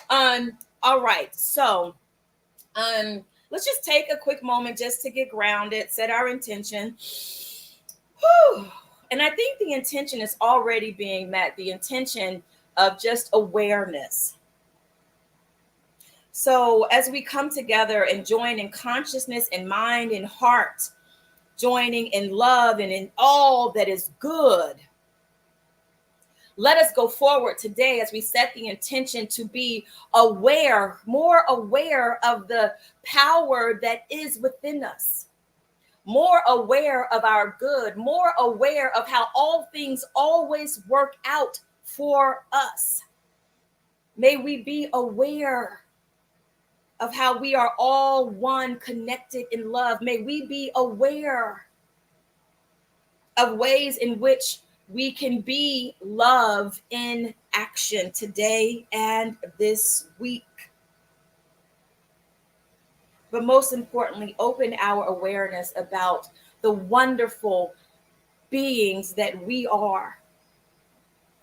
All right, so let's just take a quick moment just to get grounded, set our intention. Whew. And I think the intention is already being met, the intention of just awareness. So as we come together and join in consciousness and mind and heart, joining in love and in all that is good, let us go forward today as we set the intention to be aware, more aware of the power that is within us, more aware of our good, more aware of how all things always work out for us. May we be aware of how we are all one, connected in love. May we be aware of ways in which we can be love in action today and this week. But most importantly, open our awareness about the wonderful beings that we are,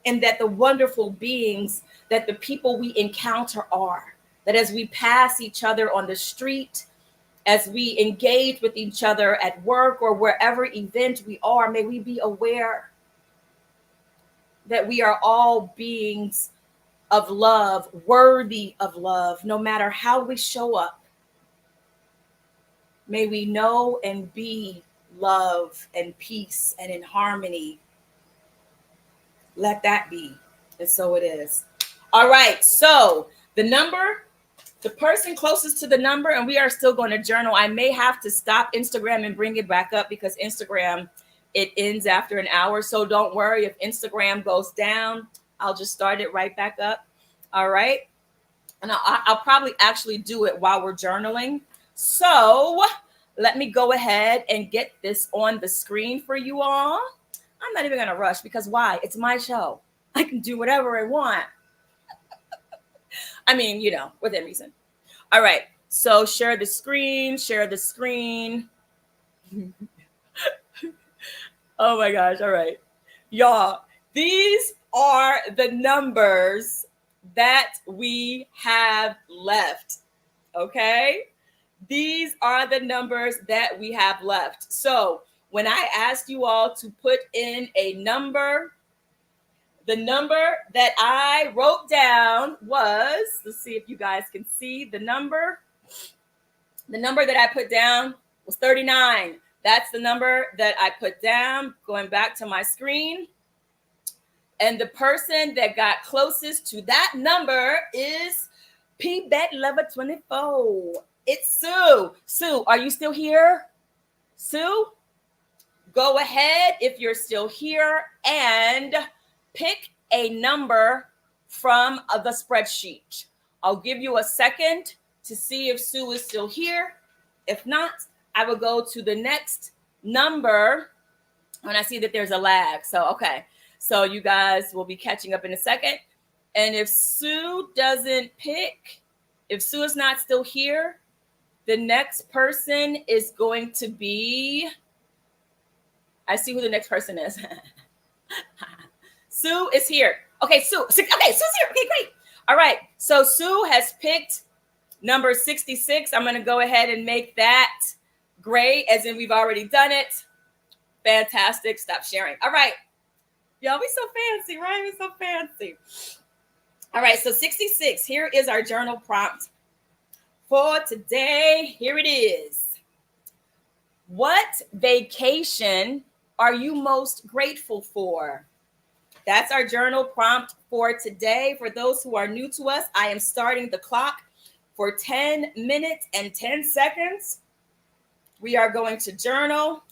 and that the wonderful beings that the people we encounter are. That as we pass each other on the street, as we engage with each other at work or wherever event we are, may we be aware that we are all beings of love, worthy of love, no matter how we show up. May we know and be love and peace and in harmony. Let that be. And so it is. All right. So The number, the person closest to the number, and we are still going to journal. I may have to stop Instagram and bring it back up because Instagram, it ends after an hour. So don't worry if Instagram goes down. I'll just start it right back up. All right. And I'll probably actually do it while we're journaling. So let me go ahead and get this on the screen for you all. I'm not even going to rush because why? It's my show. I can do whatever I want. I mean, within reason. All right. So share the screen, share the screen. Oh my gosh. All right. Y'all, these are the numbers that we have left. Okay. These are the numbers that we have left. So when I asked you all to put in a number, the number that I wrote down was, let's see if you guys can see the number. The number that I put down was 39. That's the number that I put down. Going back to my screen. And the person that got closest to that number is P Bet Lover 24. It's Sue. Sue, are you still here? Sue, go ahead if you're still here and pick a number from the spreadsheet. I'll give you a second to see if Sue is still here. If not, I will go to the next number when I see that there's a lag. So, okay. So you guys will be catching up in a second. And if Sue doesn't pick, if Sue is not still here, the next person is going to be, I see who the next person is. Sue is here. Okay, Sue's here. Okay, great. All right. So Sue has picked number 66. I'm going to go ahead and make that gray, as in we've already done it. Fantastic. Stop sharing. All right. Y'all, we so fancy, right? We so fancy. All right. So 66. Here is our journal prompt for today. Here it is. What vacation are you most grateful for? That's our journal prompt for today. For those who are new to us, I am starting the clock for 10 minutes and 10 seconds. We are going to journal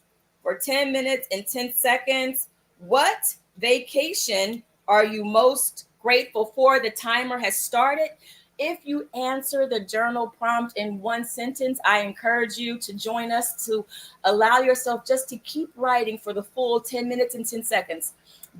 for 10 minutes and 10 seconds. What vacation are you most grateful for? The timer has started. If you answer the journal prompt in one sentence, I encourage you to join us to allow yourself just to keep writing for the full 10 minutes and 10 seconds.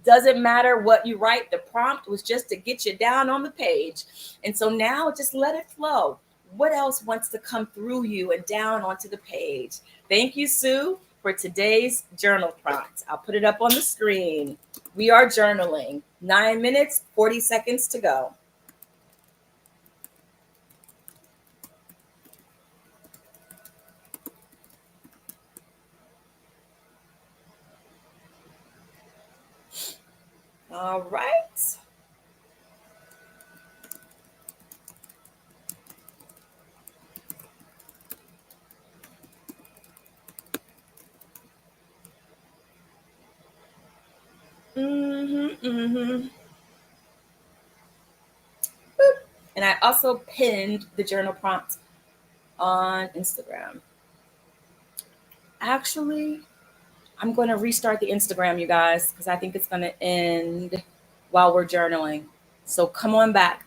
Doesn't matter what you write. The prompt was just to get you down on the page. And so now just let it flow. What else wants to come through you and down onto the page? Thank you, Sue, for today's journal prompt. I'll put it up on the screen. We are journaling. 9 minutes, 40 seconds to go. All right. Boop. And I also pinned the journal prompt on Instagram. Actually, I'm going to restart the Instagram, you guys, because I think it's going to end while we're journaling. So come on back.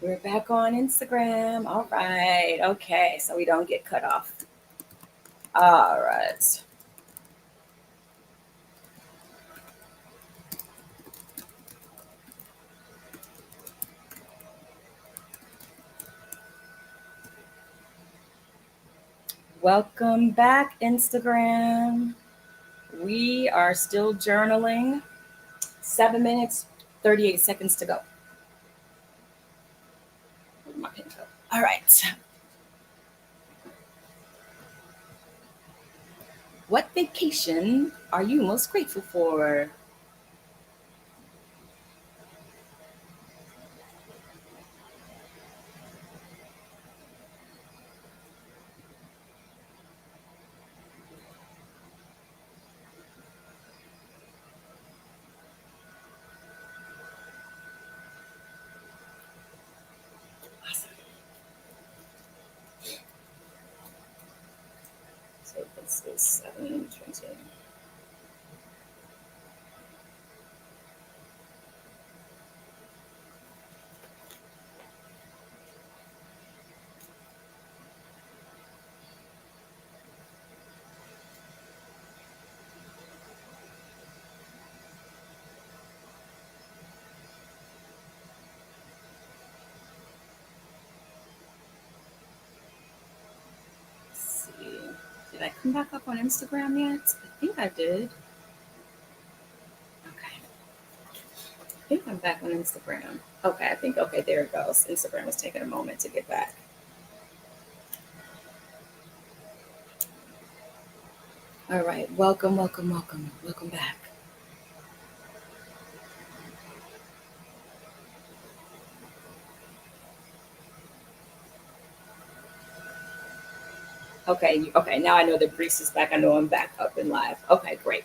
We're back on Instagram. All right. Okay. So we don't get cut off. All right. Welcome back, Instagram. We are still journaling. 7 minutes, 38 seconds to go. Where'd my pen go? All right. What vacation are you most grateful for? Awesome. So this is 7:20. See. Did I come back up on Instagram yet? I think I did. Okay. I think I'm back on Instagram. Okay, okay, there it goes. Instagram is taking a moment to get back. All right. Welcome, welcome, welcome. Welcome back. Okay, okay, now I know that Brees is back. I know I'm back up and live. Okay, great.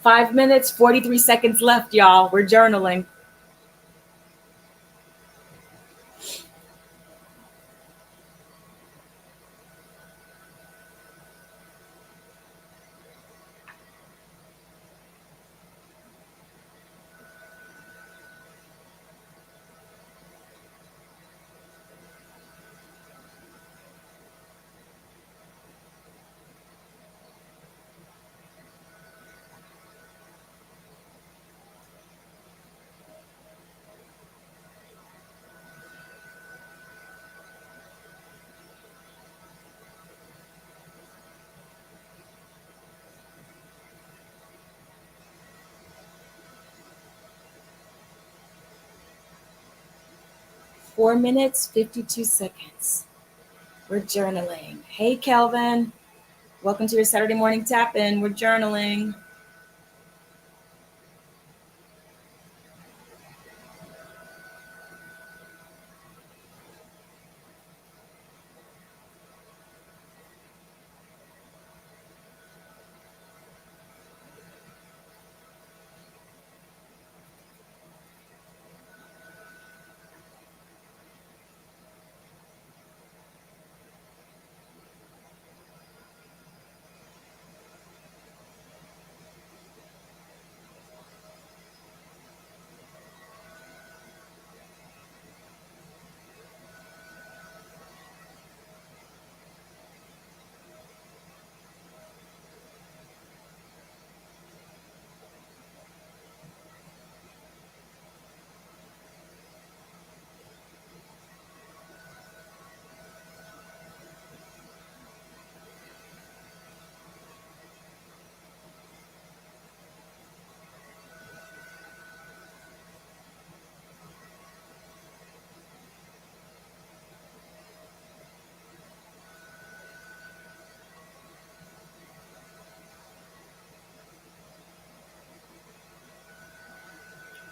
5 minutes, 43 seconds left, y'all. We're journaling. Four minutes, 52 seconds. We're journaling. Hey, Kelvin. Welcome to your Saturday morning tap in. We're journaling.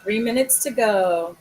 Three minutes to go.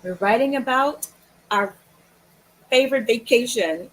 We're writing about our favorite vacation.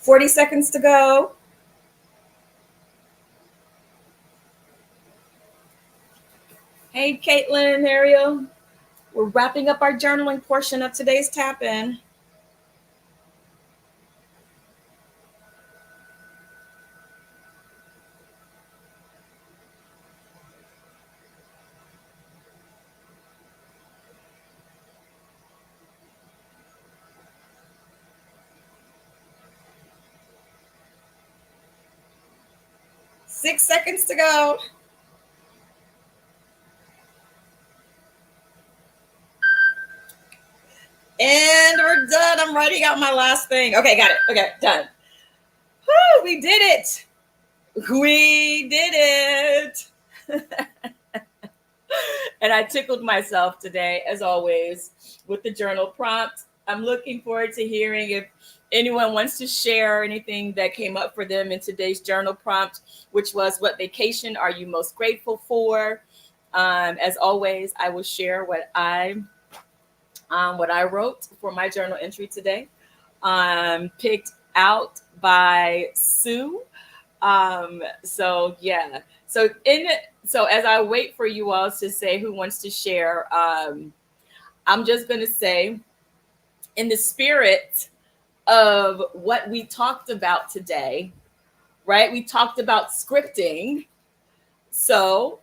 40 seconds to go. Hey, Caitlin and Ariel. We're wrapping up our journaling portion of today's tap in. Six seconds to go. And we're done. I'm writing out my last thing. Okay, got it. Okay, done. Woo, we did it. We did it. And I tickled myself today, as always, with the journal prompt. I'm looking forward to hearing if anyone wants to share anything that came up for them in today's journal prompt, which was, what vacation are you most grateful for? As always, I will share what I wrote for my journal entry today, picked out by Sue. So yeah. So as I wait for you all to say who wants to share, I'm just gonna say, in the spirit of what we talked about today, right? We talked about scripting. So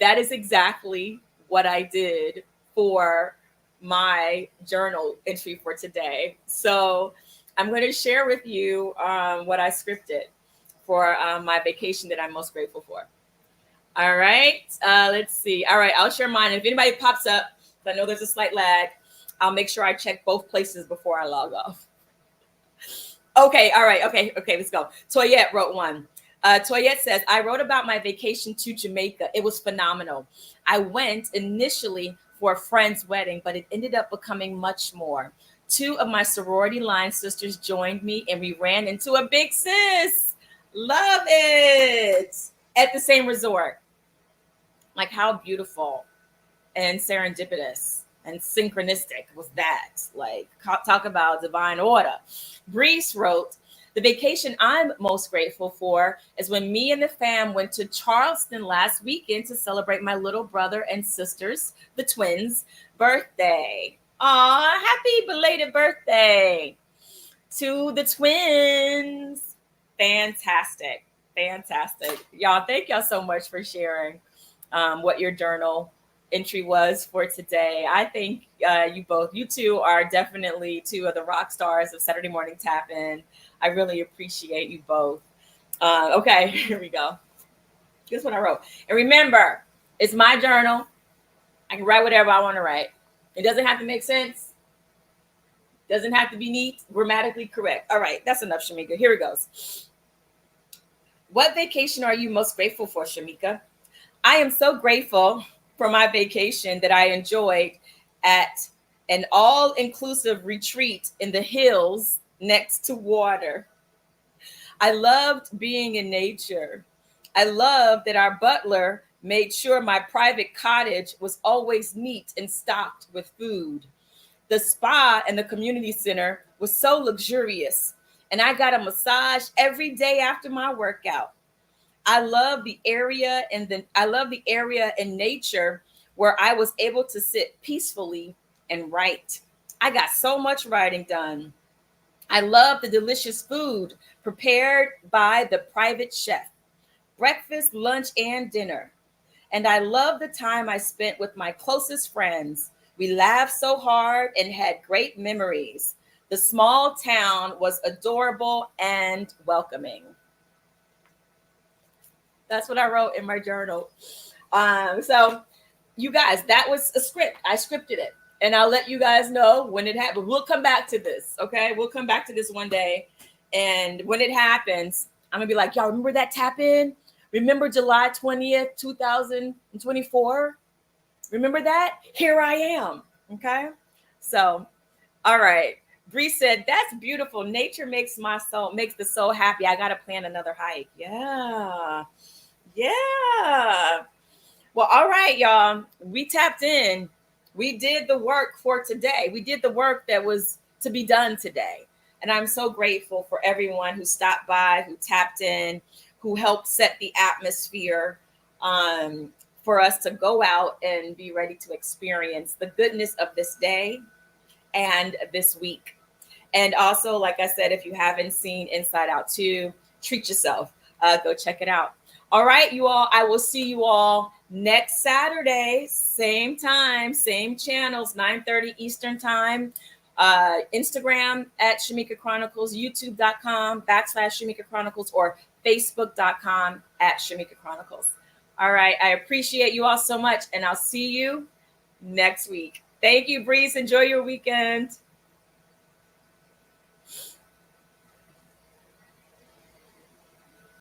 that is exactly what I did for my journal entry for today. So I'm going to share with you what I scripted for my vacation that I'm most grateful for. All right. Let's see. All right. I'll share mine. If anybody pops up, I know there's a slight lag, I'll make sure I check both places before I log off. Okay. All right. Okay. Let's go. Toyette wrote one. Toyette says, I wrote about my vacation to Jamaica. It was phenomenal. I went initially for a friend's wedding, but it ended up becoming much more. Two of my sorority line sisters joined me, and we ran into a big sis. Love it. At the same resort. Like, how beautiful and serendipitous and synchronistic was that? Like, talk about divine order. Brees wrote, the vacation I'm most grateful for is when me and the fam went to Charleston last weekend to celebrate my little brother and sister's, the twins, birthday. Aw, happy belated birthday to the twins. Fantastic. Fantastic. Y'all, thank y'all so much for sharing what your journal entry was for today. I think you two are definitely two of the rock stars of Saturday Morning Tap In. I really appreciate you both. Okay, here we go. Here's what I wrote. And remember, it's my journal. I can write whatever I want to write. It doesn't have to make sense. Doesn't have to be neat, grammatically correct. All right, that's enough, Shamika. Here it goes. What vacation are you most grateful for, Shamika? I am so grateful for my vacation that I enjoyed at an all-inclusive retreat in the hills next to water. I loved being in nature. I loved that our butler made sure my private cottage was always neat and stocked with food. The spa and the community center was so luxurious, and I got a massage every day after my workout. I love the area in nature where I was able to sit peacefully and write. I got so much writing done. I love the delicious food prepared by the private chef, breakfast, lunch, and dinner. And I love the time I spent with my closest friends. We laughed so hard and had great memories. The small town was adorable and welcoming. That's what I wrote in my journal. So you guys, that was a script. I scripted it. And I'll let you guys know when it happens. We'll come back to this. Okay. We'll come back to this one day. And when it happens, I'm gonna be like, y'all remember that tap in? Remember July 20th, 2024? Remember that? Here I am. Okay. So, all right. Bree said, that's beautiful. Nature makes the soul happy. I gotta plan another hike. Yeah. Yeah. Well, all right, y'all. We tapped in. We did the work for today. We did the work that was to be done today. And I'm so grateful for everyone who stopped by, who tapped in, who helped set the atmosphere um, for us to go out and be ready to experience the goodness of this day and this week. And also, like I said, if you haven't seen Inside Out 2, treat yourself. Go check it out. All right, you all. I will see you all next Saturday, same time, same channels, 9:30 Eastern time. Instagram at Shamika Chronicles, youtube.com/Shamika Chronicles, or facebook.com at Shamika Chronicles. All right. I appreciate you all so much, and I'll see you next week. Thank you, Breeze. Enjoy your weekend.